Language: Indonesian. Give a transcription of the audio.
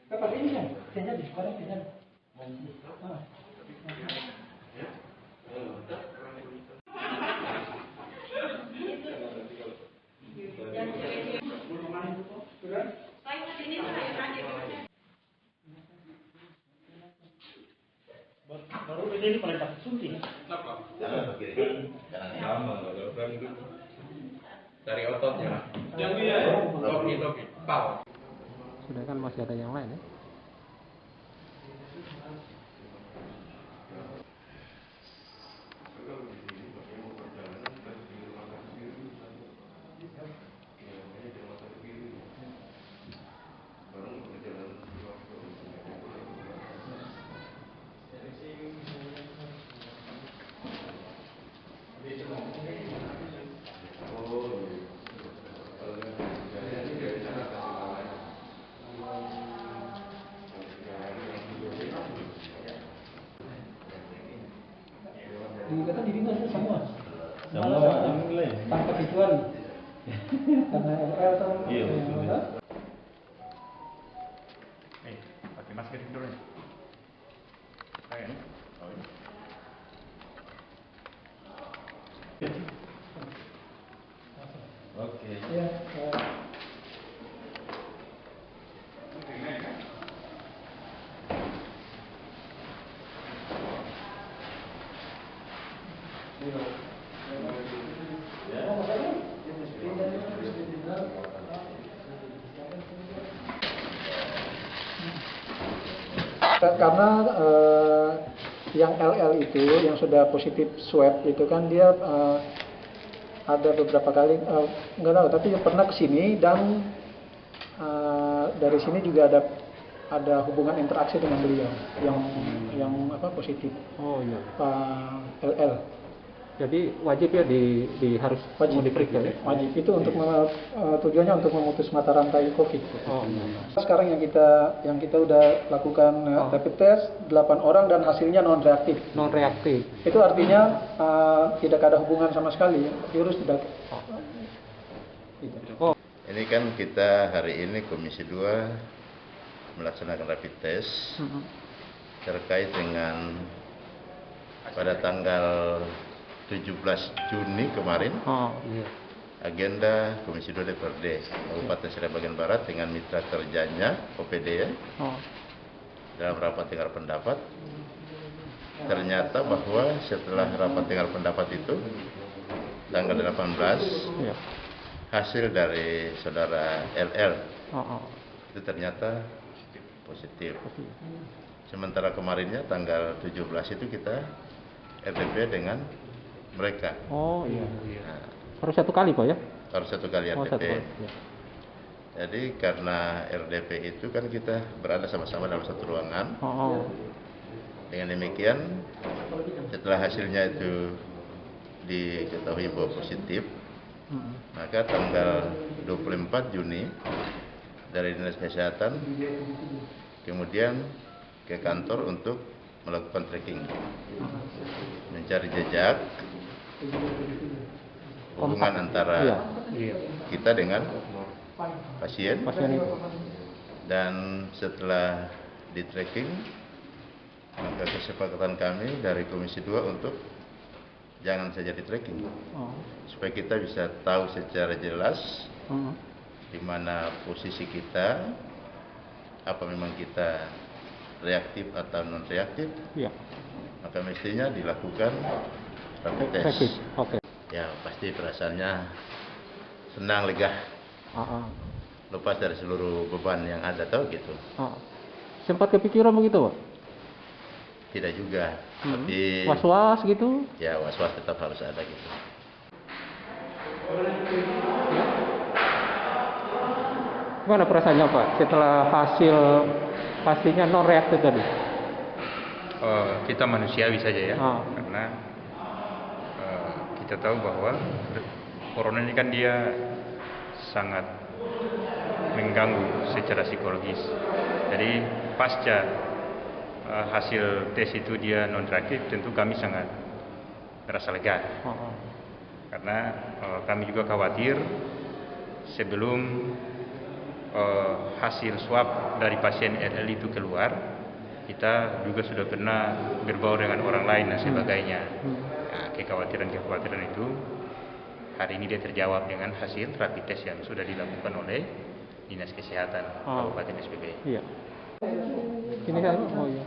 Kapan ini kan? Tinggal di sekolah tinggal. Baru ini paling tak suntik. Jangan begini. Jangan lama kalau kan itu dari ototnya. Yang dia topi pau. Sudah kan masih ada yang lain ya? Dikata diri itu semua Alhamdulillah. tanpa kecuali karena LL atau Iya, betul. Pakai masker dulu ya. Saya. Oh, iya. Oke. ya, karena yang LL itu yang sudah positif swab itu kan dia ada beberapa kali nggak tahu tapi pernah kesini dan dari sini juga ada hubungan interaksi dengan beliau yang apa positif. Oh iya. Pak LL. Jadi wajib ya harus Wajib diperiksa ya? Wajib itu untuk tujuannya untuk memutus mata rantai COVID. Oh iya. Sekarang yang kita udah lakukan rapid test 8 orang dan hasilnya non reaktif. Non reaktif. Itu artinya tidak ada hubungan sama sekali virus tidak. Gitu. Oh. Ini kan kita hari ini Komisi 2 melaksanakan rapid test terkait dengan pada tanggal 17 Juni kemarin. Oh iya. Agenda Komisi 2 DPRD Kabupaten Serai Bagian Barat dengan mitra kerjanya OPD ya, dalam rapat dengar pendapat. Ternyata bahwa setelah rapat dengar pendapat itu tanggal 18 Iya. hasil dari saudara LL itu ternyata positif. Sementara kemarinnya tanggal 17 itu kita RDP dengan mereka. Oh iya. Nah, Baru satu kali Pak ya? baru satu kali Oh, RDP. satu kali. Ya. Jadi karena RDP itu kan kita berada sama-sama dalam satu ruangan. Dengan demikian setelah hasilnya itu diketahui bahwa positif, maka tanggal 24 Juni dari Dinas Kesehatan kemudian ke kantor untuk melakukan tracking, mencari jejak hubungan antara kita dengan pasien itu. dan setelah di tracking maka kesepakatan kami dari Komisi 2 untuk jangan saja di tracking supaya kita bisa tahu secara jelas di mana posisi kita, apa memang kita reaktif atau non reaktif, maka mestinya dilakukan rapid test. Ya pasti perasaannya senang, lega, lepas dari seluruh beban yang ada, tahu gitu. Sempat kepikiran begitu Pak? Tidak juga, tapi Was-was gitu? ya was-was tetap harus ada gitu. Gimana perasaannya Pak setelah pastinya non reaktif tadi? Kita manusiawi saja ya, karena kita tahu bahwa corona ini kan dia sangat mengganggu secara psikologis. Jadi pasca hasil tes itu dia non reaktif, tentu kami sangat merasa lega. Karena kami juga khawatir sebelum hasil swab dari pasien RL itu keluar, kita juga sudah pernah berbaur dengan orang lain dan sebagainya. Nah, kekhawatiran itu hari ini dia terjawab dengan hasil rapid test yang sudah dilakukan oleh Dinas Kesehatan Kabupaten SPB. Iya. Ini kan, oh iya.